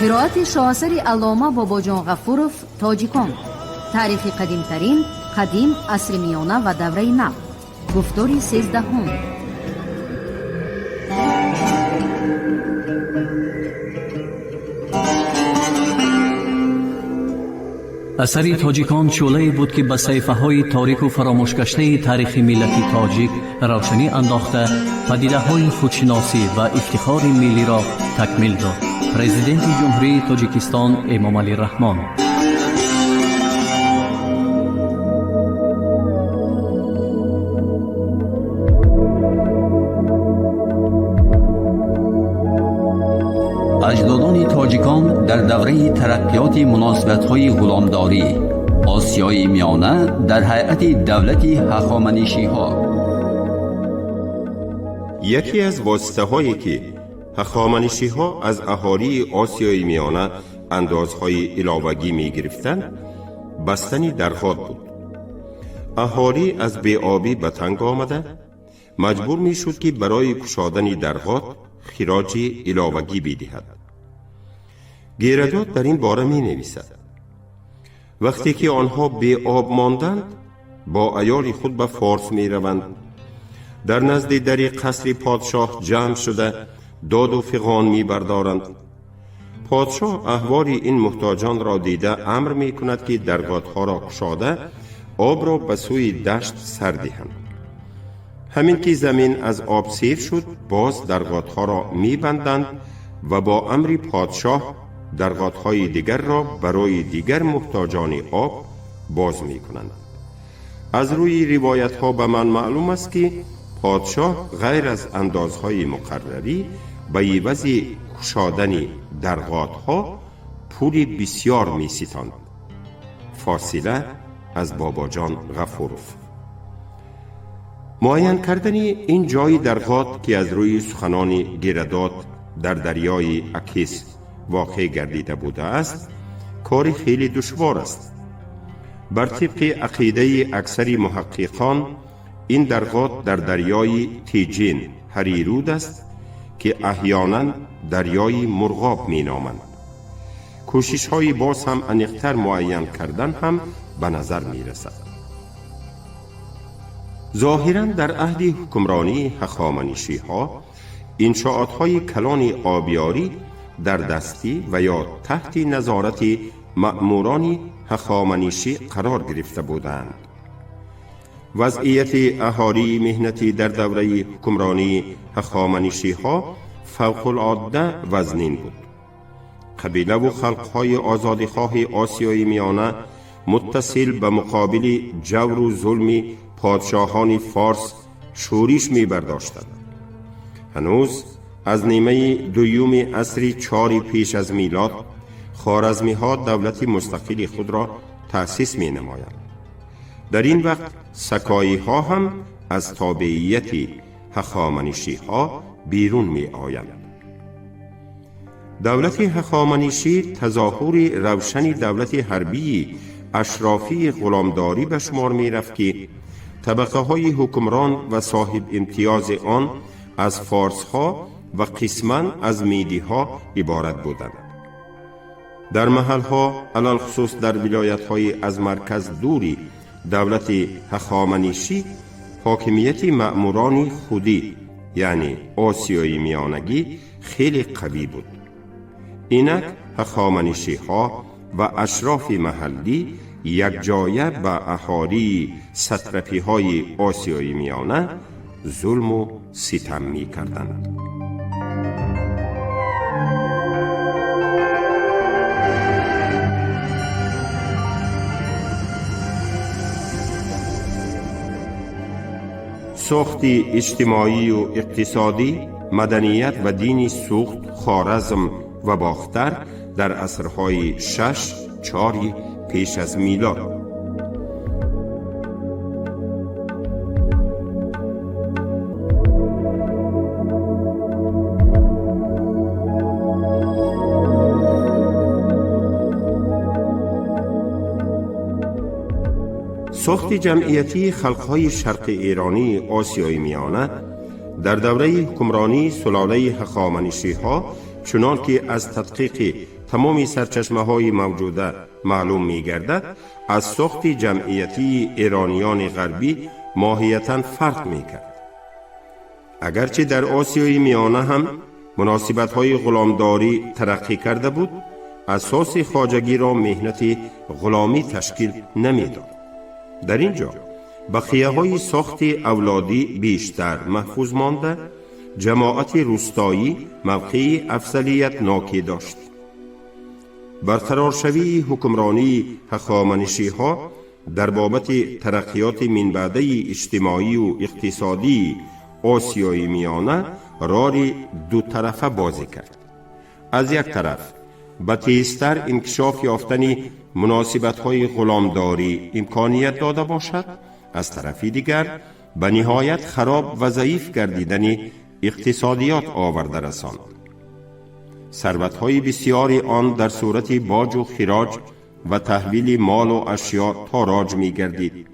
قرائت شاهاصر علامه باباجان غفورов تاجیکان. تاریخ قدیمترین، قدیم، عصر میانه و دوره نو. گفتار 13. اثری تاجیکان شعله‌ای بود که به صحیفه‌های تاریک و فراموش گشته تاریخ ملت تاجیک روشنی انداخته پدیده‌های خودشناسی و افتخار ملی را تکمیل داد. پرزیدنت جمهوری تاجیکستان امام علی رحمان. اجدادان تاجیکان در دوره ترقیات مناسبت‌های غلامداری آسیای میانه در هیئت دولت هخامنشی‌ها. یکی از واسطه‌هایی که هخامنشی‌ها از اهالی آسیای میانه اندازهای علاوگی می‌گرفتند، بستن درخت بود. اهالی از بی‌آبی به تنگ آمده مجبور می‌شد که برای گشادن درخت خراج علاوگی بدهد. گیرداد در این باره می نویسد: وقتی که آنها بی آب ماندند با عیال خود به فارس می روند. در نزد در قصر پادشاه جمع شده داد و فغان می بردارند. پادشاه احوال این محتاجان را دیده امر می کند که درگاه‌ها را گشاده آب را به سوی دشت سر دهند. همین که زمین از آب سیر شد باز درگاه‌ها را می بندند و با امر پادشاه درگاه‌های دیگر را برای دیگر محتاجان آب باز می کنند. از روی روایت ها به من معلوم است که پادشاه غیر از اندازهای مقرری به عوض گشادن درگاه‌ها پول بسیار می ستاند. فاصله از باباجان غفورov. معین کردن این جای درگاه که از روی سخنان گیرداد در دریای اکیس واقع گردیده بوده است کار خیلی دشوار است. بر طبق عقیده اکثر محققان این درگاه در دریای تیجین هریرود است که احیانا دریای مرغاب می نامند. کوشش های باز هم عمیق‌تر معین کردن هم به نظر می رسد. ظاهراً در عهد حکمرانی هخامنشی‌ها انشاءات‌های کلان آبیاری در دستی و یا تحت نظارت مأموران هخامنشی قرار گرفته بودند. وضعیت اهالی مهنتی در دوره حکمرانی هخامنشی‌ها فوق العاده وزنین بود. قبیله و خلق‌های آزادیخواه آسیای میانه متصل به مقابل جور و ظلم پادشاهان فارس شورش می برداشتند. هنوز از نیمه دوم عصر 4 پیش از میلاد خوارزمی ها دولت مستقل خود را تأسیس می نمایند. در این وقت سکایی ها هم از تابعیت هخامنشی ها بیرون می آیند. دولت هخامنشی تظاهر روشن دولت حربی اشرافی غلامداری به شمار می رفت که طبقه های حکمران و صاحب امتیاز آن از فارس ها و قسما از میدی ها عبارت بودند. در محل ها علال خصوص در ولایت های از مرکز دوری دولت هخامنشی حاکمیت مأموران خودی یعنی آسیای میانگی خیلی قوی بود. اینک هخامنشی ها و اشراف محلی یک جایه به اهالی سطرپی های آسیای میانه ظلم و ستم می کردند. ساخت اجتماعی و اقتصادی، مدنیت و دینی سوخت خوارزم و باختر در عصرهای 6-4 پیش از میلاد. ساخت جمعیتی خلقهای شرق ایرانی آسیای میانه در دوره حکمرانی سلاله هخامنشی ها چنان که از تدقیق تمام سرچشمه های موجوده معلوم می گردد، از ساخت جمعیتی ایرانیان غربی ماهیتاً فرق می کرد. اگرچه در آسیای میانه هم مناسبت های غلامداری ترقی کرده بود، اساس خواجگی را مهنت غلامی تشکیل نمی داد. در اینجا بقیه های ساخت اولادی بیشتر محفوظ مانده، جماعت روستایی موقع افضلیت ناکی داشت. برقرار شوی حکمرانی هخامنشی ها در بابت ترقیات من بعده اجتماعی و اقتصادی آسیای میانه راه دو طرفه بازی کرد. از یک طرف به تیزتر انکشاف یافتن مناسبت های غلامداری امکانیت داده باشد، از طرف دیگر به نهایت خراب و ضعیف گردیدن اقتصادیات آورده رساند. ثروت های بسیاری آن در صورت باج و خراج و تحویل مال و اشیاء تاراج می گردید.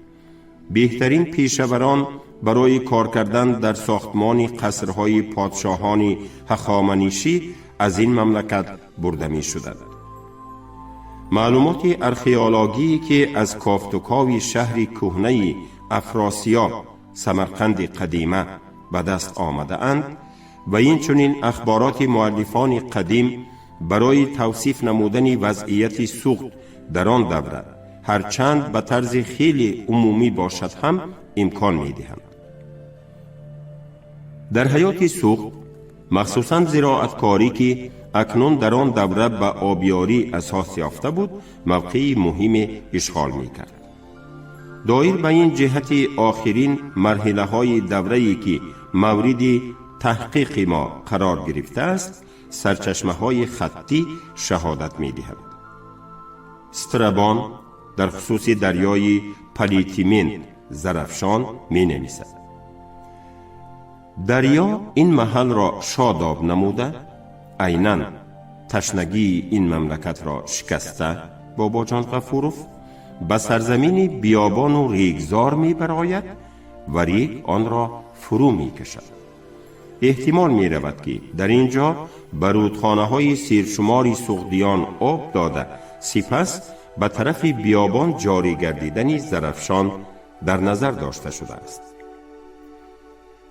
بهترین پیشوران برای کار کردن در ساختمان قصرهای پادشاهان هخامنشی از این مملکت برده می شدند. معلومات ارخئولوژی که از کافتوکاوی شهر کهنه افراسیاب سمرقند قدیمه به دست آمده اند و این چنین اخبارات مؤلفان قدیم برای توصیف نمودن وضعیت سوخت در آن دوره هرچند به طرز خیلی عمومی باشد هم امکان می دهند. در حیات سوخت مخصوصاً زراعتکاری که اکنون در آن دوره به آبیاری اساس یافته بود موقعی مهم اشغال می کرد. دایر به این جهت آخرین مرحله های دوره‌ای که مورد تحقیق ما قرار گرفته است سرچشمه های خطی شهادت می دهند. استرابان در خصوص دریای پلیتیمین زرفشان می نویسد: دریا این محل را شاداب نموده، عیناً تشنگی این مملکت را شکسته بابا جان غفوروف به سرزمین بیابان و ریگزار می براید و ریگ آن را فرو می کشد. احتمال می رود که در اینجا برودخانه های سیرشماری سغدیان آب داده سپس به طرف بیابان جاری گردیدن زرفشان در نظر داشته شده است.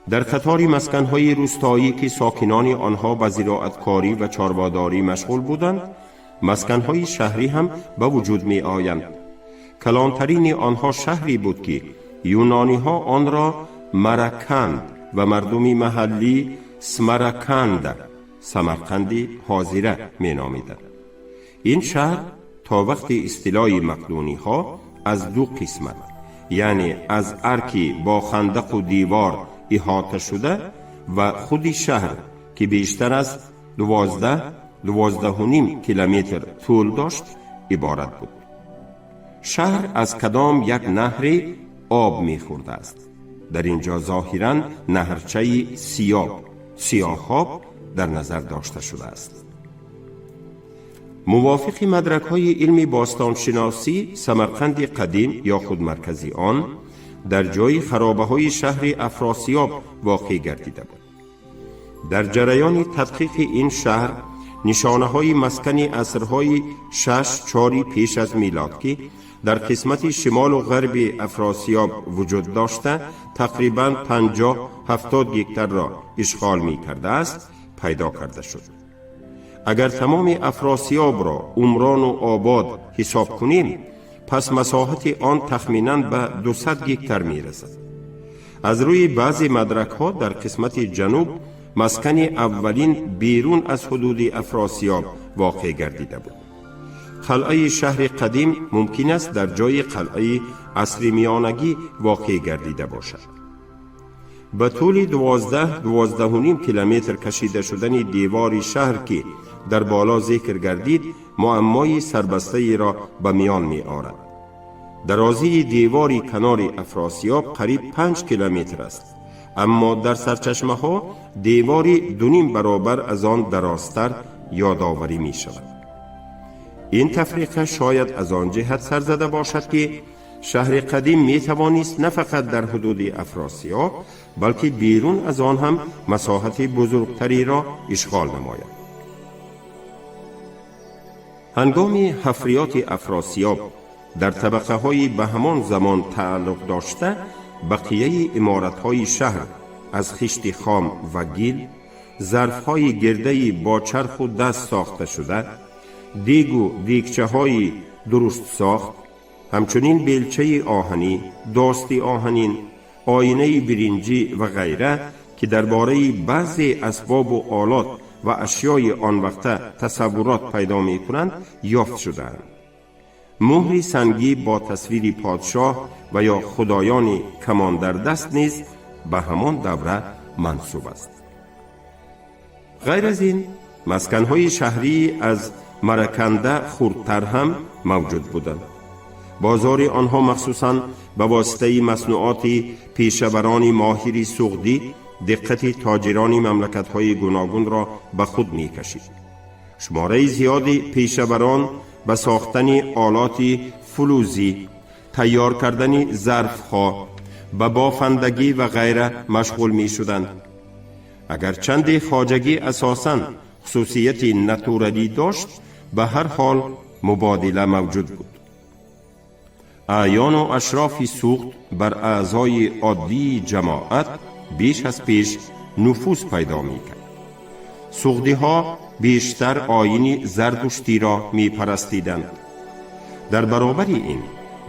در قطار مسکن‌های روستایی که ساکنان آنها به زراعتکاری و چاره‌داری مشغول بودند، مسکن‌های شهری هم به وجود می آیند. کلانترین آنها شهری بود که یونانی‌ها آن را مرکند و مردمی محلی سمرکند سمرقند حاضره می نامیدند. این شهر تا وقت استیلای مقدونی‌ها از دو قسمت، یعنی از ارکی با خندق و دیوار احاطه شده و خود شهر که بیشتر از 12.5 کیلومتر طول داشت عبارت بود. شهر از کدام یک نهر آب می خورده است. در اینجا ظاهراً نهرچه سیاهاب در نظر داشته شده است. موافق مدرک های علم باستانشناسی سمرقند قدیم یا خود مرکزی آن در جای خرابه های شهر افراسیاب واقع گردیده بود. در جریان تدقیق این شهر نشانه های مسکن عصرهای 6-4 پیش از میلاد که در قسمت شمال و غرب افراسیاب وجود داشته تقریباً 50-70 گکتر را اشغال می کرده است پیدا کرده شد. اگر تمام افراسیاب را عمران و آباد حساب کنیم پس مساحت آن تخمیناً به 200 گکتر می رسد. از روی بعضی مدرک ها در قسمت جنوب مسکن اولین بیرون از حدود افراسیاب واقع گردیده بود. قلعه شهر قدیم ممکن است در جای قلعه عصر میانگی واقع گردیده باشد. به طول 12.5 کیلومتر کشیده شدن دیوار شهر که در بالا ذکر گردید معمای سربسته را به میان می آورد. درازی دیواری کنار افراسیاب قریب 5 کیلومتر است، اما در سرچشمه ها دیواری 2.5 برابر از آن درازتر یادآوری می شود. این تفریقه شاید از آن جهت سرزده باشد که شهر قدیم می توانست نه فقط در حدود افراسیاب بلکه بیرون از آن هم مساحت بزرگتری را اشغال نماید. هنگام حفریات افراسیاب در طبقه های به همان زمان تعلق داشته بقیه امارت های شهر از خشت خام و گیل، ظرف های گرده با چرخ و دست ساخته شده، دیگ و دیگچه های درست ساخت، همچنین بیلچه آهنی، داستی آهنین، آینه برنجی و غیره که درباره بعضی اسباب و آلات و اشیای آن وقت تصورات پیدا می کنند یافت شدند. مهر سنگی با تصویر پادشاه و یا خدایان کمان در دست نیز به همان دوره منسوب است. غیر از این مسکنهای شهری از مرکنده خردتر هم موجود بودند. بازار آنها مخصوصاً به واسطه مصنوعات پیشوران ماهر سوغدی دقت تاجران مملکت‌های گوناگون را به خود می‌کشید. شماره زیادی پیشوران به ساختن آلات فلوزی، تیار کردن ظرف‌ها، به بافندگی و غیره مشغول می‌شدند. اگر چند خواجگی اساساً خصوصیت ناتورالی داشت، به هر حال مبادله موجود بود. اعیان و اشراف سوخت بر اعضای عادی جماعت بیش از پیش نفوذ پیدا می‌کرد. سوغدی ها بیشتر آیین زردشتی را می‌پرستیدند. در برابر این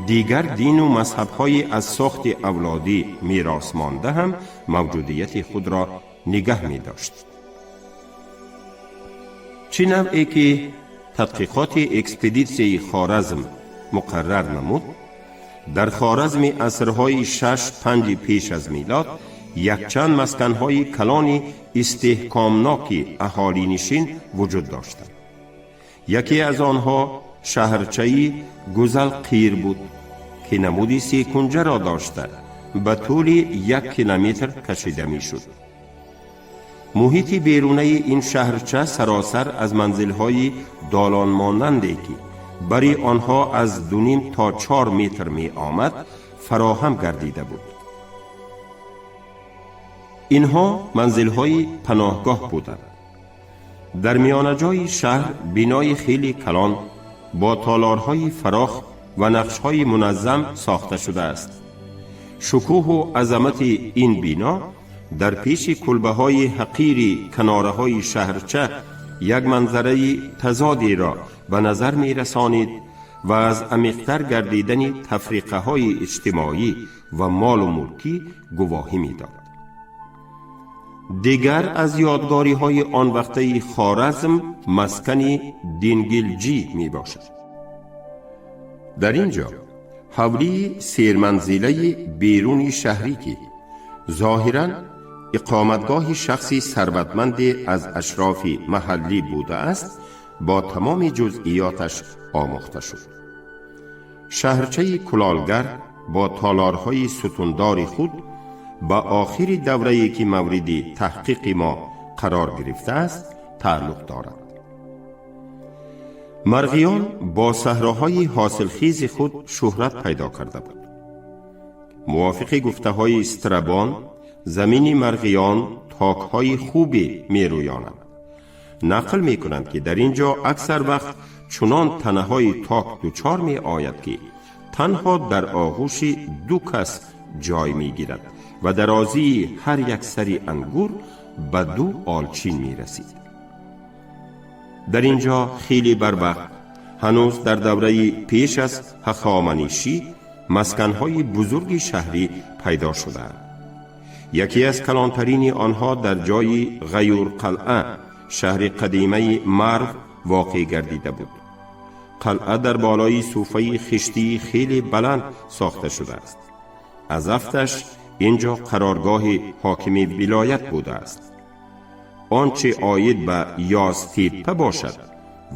دیگر دین و مذهب‌های از ساخت اولادی میراث مانده هم موجودیت خود را نگه می‌داشت. چه نوعی که تحقیقات اکسپدیسی خوارزم مقرر نمود، در خوارزم عصرهای 6-5 پیش از میلاد یک چند مسکنهای کلان استحکامناک اهالی نشین وجود داشتند. یکی از آنها شهرچه گزل قیر بود که نمودی 3 کنجه را داشته، به طول 1 کیلومتر کشیده می شد. محیط بیرونه این شهرچه سراسر از منزلهای دالان ماننده که برای آنها از 2.5 تا 4 متر می آمد فراهم گردیده بود. اینها منزلهای پناهگاه بودند. در میانه جای شهر بینای خیلی کلان با تالارهای فراخ و نقشهای منظم ساخته شده است. شکوه و عظمت این بینا در پیش کلبه های حقیر کناره های شهرچه یک منظره تضادی را به نظر می رسانید و از عمیق‌تر گردیدن تفریقه های اجتماعی و مال و ملکی گواهی می داد. دیگر از یادگاری های آن وقته خوارزم مسکن دینگلجی می باشد. در اینجا حولی 3 منزله بیرون شهری که ظاهراً اقامتگاه شخصی ثروتمند از اشراف محلی بوده است با تمام جزئیاتش آموخته شد. شهرچه کلالگر با تالارهای ستوندار خود با آخر دوره‌ای که مورد تحقیق ما قرار گرفته است تعلق دارد. مرغیان با صحراهای حاصلخیز خود شهرت پیدا کرده بود. موافق گفته های استرابان، زمین مرغیان تاکهای خوبی می رویانند. نقل می کنند که در اینجا اکثر وقت چنان تنه های تاک دوچار می آید که تنها در آغوش 2 کس جای می گیرد و درازی هر یک سری انگور به 2 آلچین می رسید. در اینجا خیلی بر وقت هنوز در دوره پیش از هخامنشی مسکنهای بزرگ شهری پیدا شده. یکی از کلانترین آنها در جای غیور قلعه شهر قدیمه مرو واقع گردیده بود. قلعه در بالای صوفه خشتی خیلی بلند ساخته شده است. از افتش اینجا قرارگاه حاکم ولایت بوده است. آنچه آید به یازتیپه باشد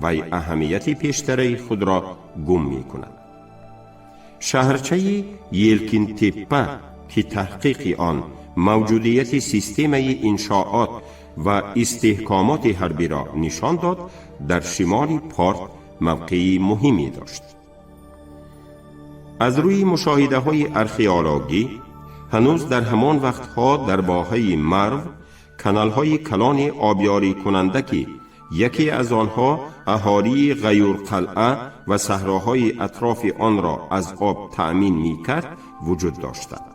وی اهمیت پیشتری خود را گم می کند. شهرچه یلکین تیپه که تحقیق آن موجودیت سیستم انشاءات و استحکامات حربی را نشان داد، در شمال پارت موقعی مهمی داشت. از روی مشاهده های ارخئولوژی هنوز در همان وقتها در باهای مرو کانال های کلان آبیاری کننده که یکی از آنها اهالی غیور قلعه و صحراهای اطراف آن را از آب تأمین می کرد وجود داشتند.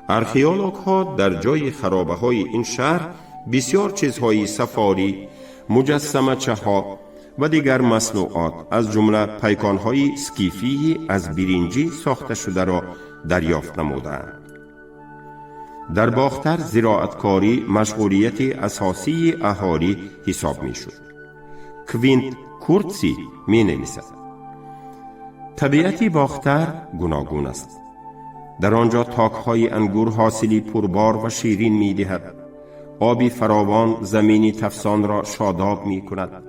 آرخئولوگ ها در جای خرابه های این شهر بسیار چیزهای سفاری، مجسمه ها و دیگر مصنوعات از جمله پیکان های اسکیفی از برنجی ساخته شده را دریافت نمودند. در باختر زراعتکاری مشغولیت اساسی اهالی حساب می شد. کوینت کورتسی می نویسد: طبیعت باختر گوناگون است. در آنجا تاکهای انگور حاصلی پربار و شیرین می دهد. آبی فراوان زمینی تفسان را شاداب می کند.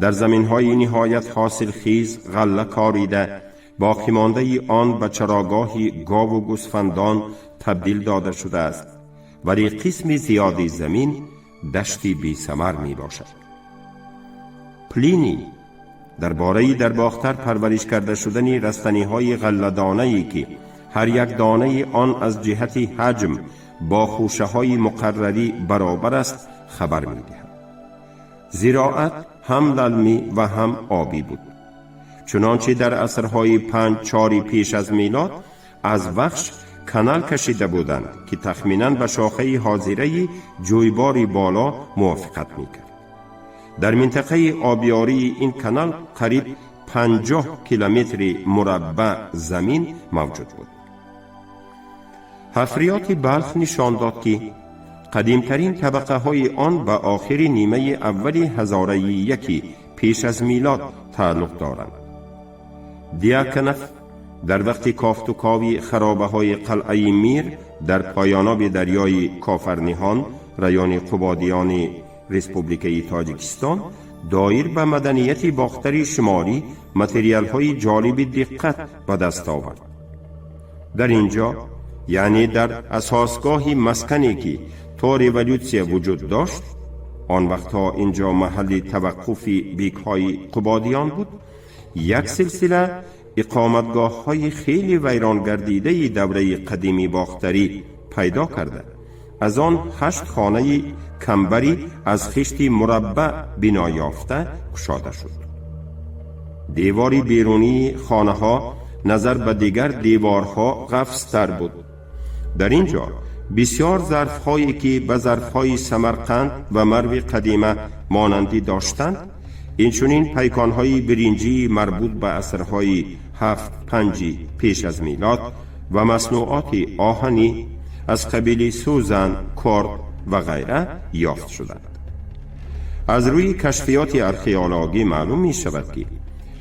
در زمینهای نهایت حاصل خیز غله کاریده، باقی مانده آن به چراگاهی گاو و گوسفندان تبدیل داده شده است، ولی قسم زیادی زمین دشتی بی ثمر می باشد. پلینی درباره در باختر پرورش کرده شدن رستنی های غله دانه‌ای که هر یک دانه آن از جهت حجم با خوشه های مقرری برابر است خبر می دهد. زراعت هم للمی و هم آبی بود. چنانچه در عصرهای 5-4 پیش از میلاد از وخش کانال کشیده بودند که تخمیناً به شاخه حاضره جویباری بالا موافقت میکرد. در منطقه آبیاری این کانال قریب 50 کیلومتر مربع زمین موجود بود. حفریات بلخ نشان داد که قدیمترین طبقه های آن به آخر نیمه اول هزاره یکی پیش از میلاد تعلق دارند. دیاکنف در وقت کافت و کاوی خرابه های قلعه میر در پایاناب دریای کافرنیهان ریان قبادیان ریسپوبلیکای تاجیکستان دایر به مدنیت باختر شمالی متریال های جالب دقت به دست آورد. در اینجا یعنی در اساسگاه مسکنی که تا ریولوسیا وجود داشت، آن وقتها اینجا محل توقف بیک های قبادیان بود، یک سلسله اقامتگاه های خیلی ویران گردیده دوره قدیمی باختری پیدا کرده. از آن 8 خانه کمبری از خشت مربع بنا یافته گشاده شد. دیواری بیرونی خانه ها نظر به دیگر دیوارها قفس تر بود. در اینجا بسیار ظرف هایی که به ظرف های سمرقند و مرو قدیمه مانندی داشتند، اینچنین پیکان های برنجی مربوط به عصرهای 7-5 پیش از میلاد و مصنوعات آهنی از قبیل سوزن، کرد و غیره یافت شدند. از روی کشفیات آرخئولوژی معلوم می شود که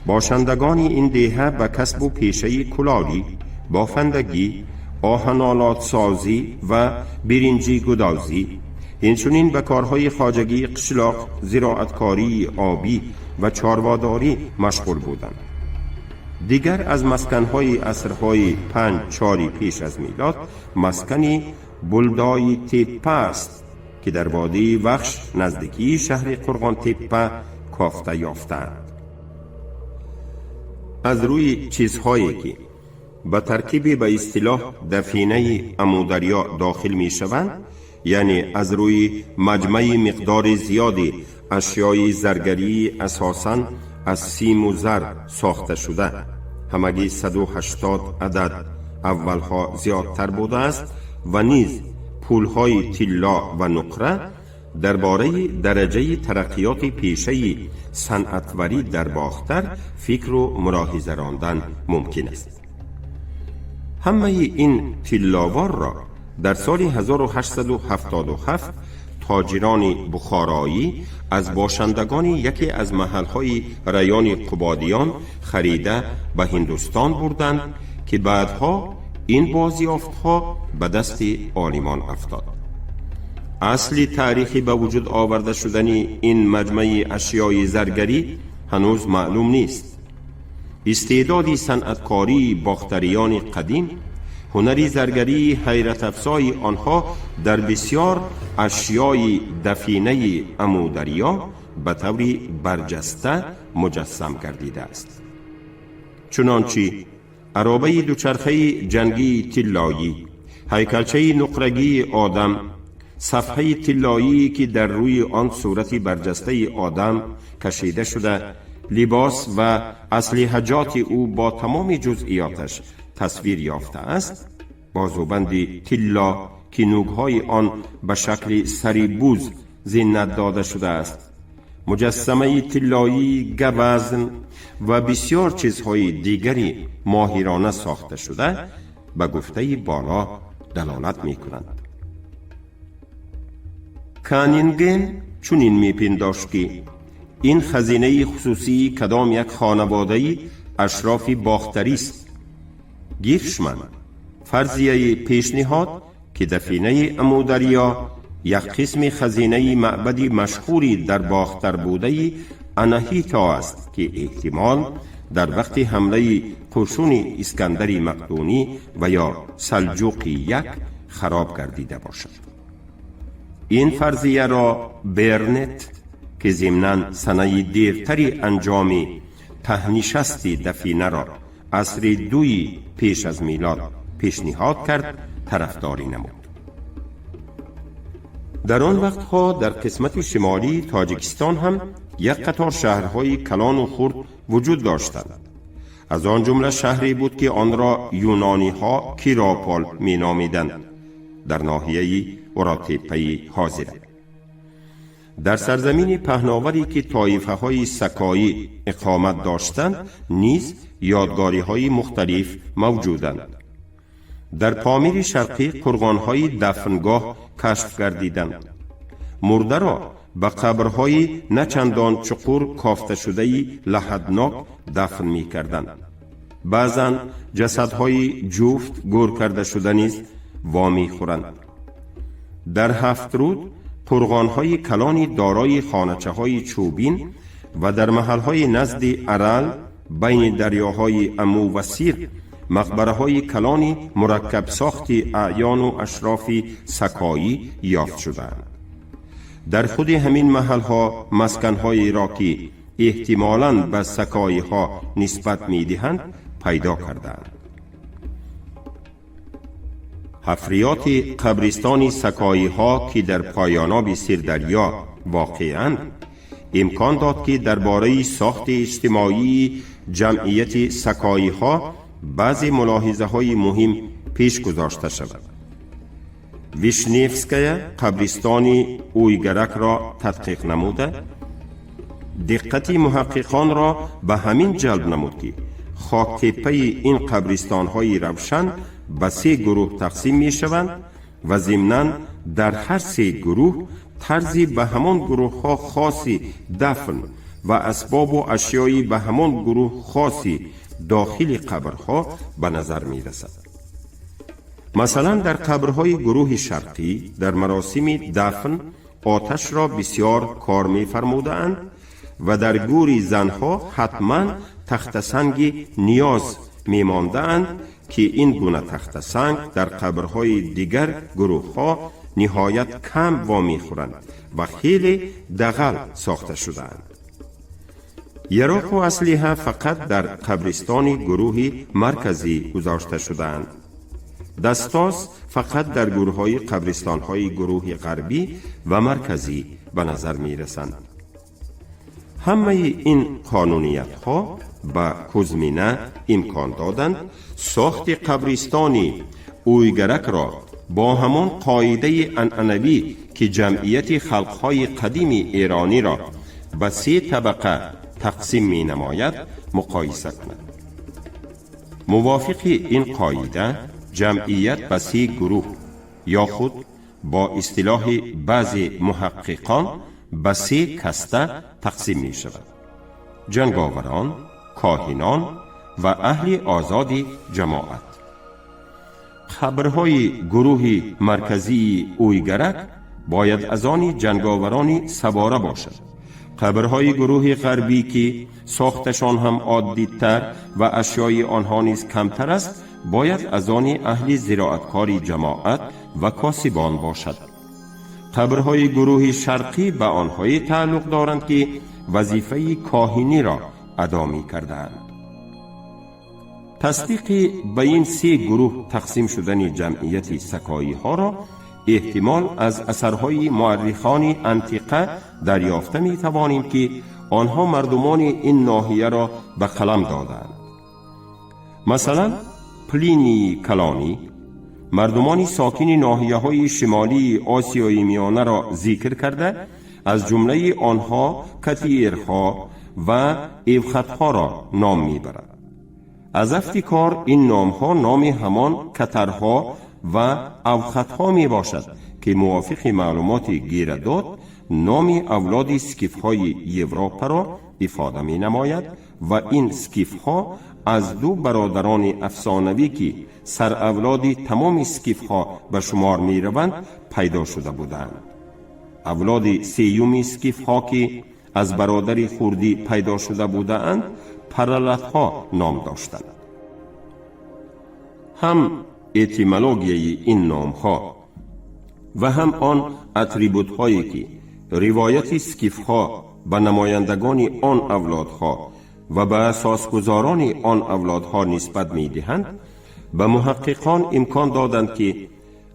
باشندگان این دهه به کسب و پیشه کلالی، بافندگی، آهنالات سازی و برنجی گدازی، اینچنین به کارهای خواجگی قشلاق، زراعتکاری آبی و چارواداری مشغول بودند. دیگر از مسکنهای عصرهای 5-4 پیش از میلاد مسکنی بلدای تپه است که در وادی وخش نزدیکی شهر قرغان تپه کافته یافتند. از روی چیزهایی که به ترکیب به اصطلاح دفینه عمودریا داخل می شوند، یعنی از روی مجمع مقدار زیادی اشیای زرگری اساساً از سیم و زر ساخته شده، همگی 180 عدد، اولها زیادتر بوده است و نیز پولهای طلا و نقره درباره درجه ترقیات پیشه صنعتوری در باختر فکر و ملاحظه راندن ممکن است. همه این طلاوار را در سال 1877 تاجران بخارایی از باشندگان یکی از محلهای ریان قبادیان خریده به هندوستان بردند که بعدها این بازیافتها به دست آلمان افتاد. اصلی تاریخی به وجود آورده شدن این مجمع اشیای زرگری هنوز معلوم نیست. استعدادی صنعتکاری باختریان قدیم، هنری زرگری حیرت افزای آنها در بسیار اشیای دفینه عمودریا به طوری برجسته مجسم گردیده است. چنانچه عرابه دوچرخه جنگی طلایی، هیکلچه نقرگی آدم، صفحه طلایی که در روی آن صورت برجسته آدم کشیده شده، لباس و اسلحجات او با تمام جزئیاتش تصویر یافته است، بازوبند طلا که نوک‌های آن به شکل سری بوز زینت داده شده است، مجسمه طلایی، گوزن و بسیار چیزهای دیگری ماهرانه ساخته شده به گفته بالا دلالت می کنند. کانینگن چنین می پنداشت که این خزینه خصوصی کدام یک خانواده اشراف باختری است. گیرشمن فرضیه پیشنهاد که دفینه امودریا یک قسم خزینه معبد مشهوری در باختر بوده اناهیتا است که احتمال در وقت حمله قشون اسکندر مقدونی و یا سلجوقی یک خراب گردیده باشد. این فرضیه را برنت که ضمناً سنه دیرتری انجام تهنشست دفینه را عصر 2 پیش از میلاد پیشنهاد کرد، طرفداری نمود. در آن وقتها در قسمت شمالی تاجیکستان هم یک قطار شهرهای کلان و خرد وجود داشتند. از آن جمله شهری بود که آن را یونانی ها کیراپال می نامیدند، در ناحیه اوراتیپه حاضره. در سرزمین پهناوری که طایفه های سکایی اقامت داشتند نیز یادگاری های مختلف موجودند. در پامیر شرقی قرغان های دفنگاه کشف گردیدند. مرده را به قبرهای نچندان چقور کافته شده لحدناک دفن می کردند. بعضا جسدهای جفت گور کرده شده نیز وامی خورند. در هفترود قرغان‌های کلانی دارای خانچه‌های چوبین و در محل‌های نزد ارل بین دریاهای امو و سیر مقبره‌های کلانی مرکب ساخت اعیان و اشراف سکایی یافت شدند. در خود همین محل‌ها مسکن‌هایی را که احتمالاً به سکایی‌ها نسبت می‌دهند پیدا کردند. حفریات قبرستان سکایی ها که در پایاناب سیردریا واقعاً امکان داد که درباره ساخت اجتماعی جمعیت سکایی ها بعضی ملاحظه های مهم پیش گذاشته شود. ویشنیفسکای قبرستان اویگرک را تدقیق نموده، دقت محققان را به همین جلب نمود که خاکتپه این قبرستان های روشن به 3 گروه تقسیم می شوند و ضمناً در هر 3 گروه طرزی به همان گروه ها خاصی دفن و اسباب و اشیایی به همان گروه خاصی داخل قبرها به نظر می رسد. مثلا در قبرهای گروه شرقی در مراسم دفن آتش را بسیار کار می فرمودند و در گور زنها حتما تخت سنگ نیاز می ماندند که این گونه تخت سنگ در قبرهای دیگر گروه ها نهایت کم وامی خورند و خیلی دغل ساخته شدند. یراق و اسلحه فقط در قبرستان گروه مرکزی گذاشته شدند. دستاس فقط در گروه های قبرستان های گروه غربی و مرکزی به نظر می رسند. همه این قانونیت ها به کوزمینه امکان دادند ساخت قبرستانی اویگرک را با همان قاعده عنعنوی که جمعیت خلقهای قدیم ایرانی را به 3 طبقه تقسیم می نماید مقایسه کند. موافق این قاعده جمعیت به 3 گروه یا خود با اصطلاح بعضی محققان به 3 کسته تقسیم می شود: جنگاوران، کاهنان و اهل آزاد جماعت. قبرهای گروه مرکزی اویگرک باید از آن جنگاوران سواره باشد. قبرهای گروه غربی که ساختشان هم عادی‌تر و اشیای آنها نیز کمتر است باید از آن اهل زراعتکاری جماعت و کاسبان باشد. قبرهای گروه شرقی به آنهای تعلق دارند که وظیفه کاهنی را ادا می کردند. تصدیق به این 3 گروه تقسیم شدن جمعیت سکایی ها را احتمال از اثرهای مورخان انتیقه دریافته می توانیم که آنها مردمان این ناحیه را به قلم دادند. مثلا پلینی کلانی مردمان ساکن ناحیه های شمالی آسیای میانه را ذکر کرده، از جمله آنها کتیرها و ایوختها را نام می برد. از افتکار این نام ها نام همان کترها و اوختها می باشد که موافق معلومات گیرداد نام اولاد سکیف های یوروپا را افاده می نماید و این سکیف ها از دو برادران افسانوی که سر اولاد تمام سکیف ها به شمار می روند پیدا شده بودند. اولاد سیوم سکیف ها که از برادر خوردی پیدا شده بودند پرلت ها نام داشتند. هم اتیمولوژی این نام ها و هم آن اتریبوت هایی که روایت سکیف ها به نمایندگان آن اولادها و به اساسگزاران آن اولادها نسبت می دهند، به محققان امکان دادند که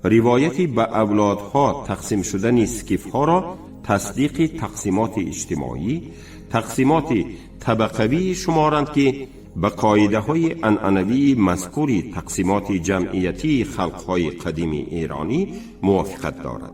روایتی به اولادها تقسیم شدن سکیف ها را تصدیق تقسیمات اجتماعی، تقسیمات طبقوی شمارند که به قاعده های عنعنوی مذکور تقسیمات جمعیتی خلق های قدیم ایرانی موافقت دارد.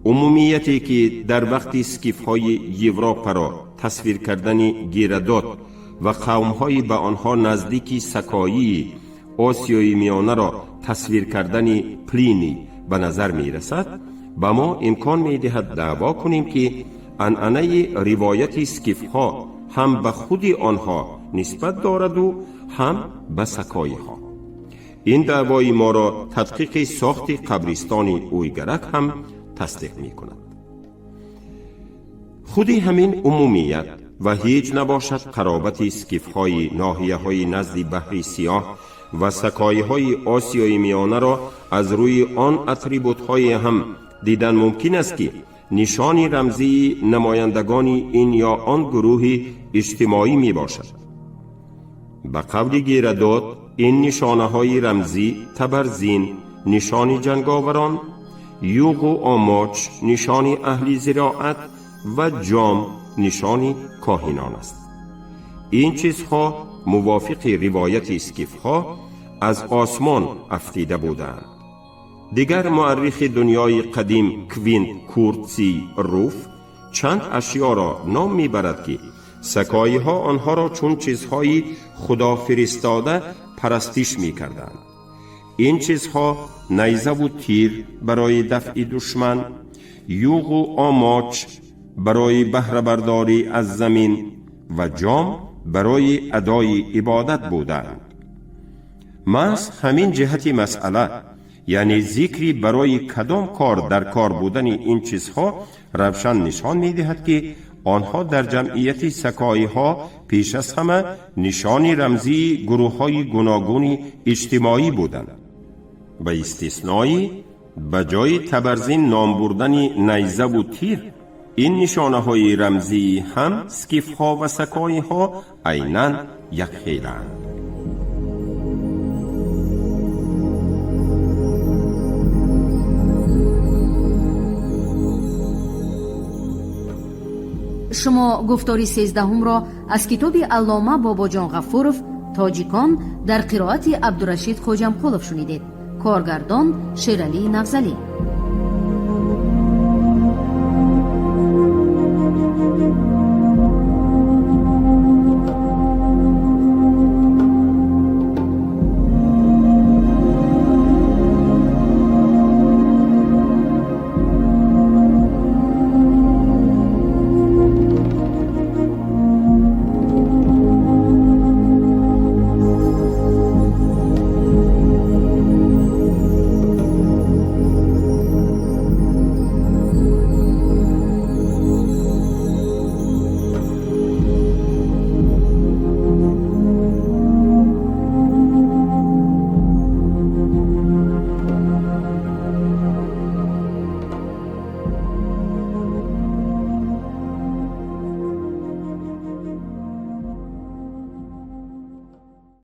عمومیتی که در وقت سکیف های یوروپا را تصویر کردن گیرداد و قوم های به آنها نزدیکی سکایی آسیای میانه را تصویر کردن پلینی به نظر می رسد، به ما امکان می دهد دعوا کنیم که عنعنه روایت سکیف ها هم به خود آنها نسبت دارد و هم به سکایی ها. این دعوای ما را تدقیق ساخت قبرستان اویگرک هم تصدیق می کند. خودی همین عمومیت و هیچ نباشد قرابت سکیف های ناحیه های نزد بحر سیاه و سکایی های آسیای میانه را از روی آن اتریبوت های هم دیدن ممکن است که نشانی رمزی نمایندگان این یا آن گروه اجتماعی می باشد. به قول گیرداد این نشانه های رمزی تبرزین نشانی جنگاوران، یوغ و آماچ نشانی اهل زراعت و جام نشانی کاهنان است. این چیزها موافق روایت اسکیف ها از آسمان افتیده بودند. دیگر مورخ دنیای قدیم کوین کورتسی روف چند اشیا را نام میبرد که سکایی ها آنها را چون چیزهای خدا فرستاده پرستش میکردند. این چیزها نیزه و تیر برای دفع دشمن، یوغ و آماچ برای بهره برداری از زمین و جام برای ادای عبادت بودند. محض همین جهت مسئله، یعنی ذکری برای کدام کار در کار بودن این چیزها روشن نشان می دهد که آنها در جمعیت سکایی ها پیش از همه نشانی رمزی گروه های گوناگون اجتماعی بودند. به استثنایی به جای تبرزین نام بردن نیزه و تیر، این نشانه های رمزی هم سکیف ها و سکایی ها عیناً یک خیلند. شما گفتاری 13 را از کتاب علامه باباجان غفورов تاجیکان در قرائت عبدالرشید خوجمقولov شنیدید. کارگردان شیرعلی نفضلی.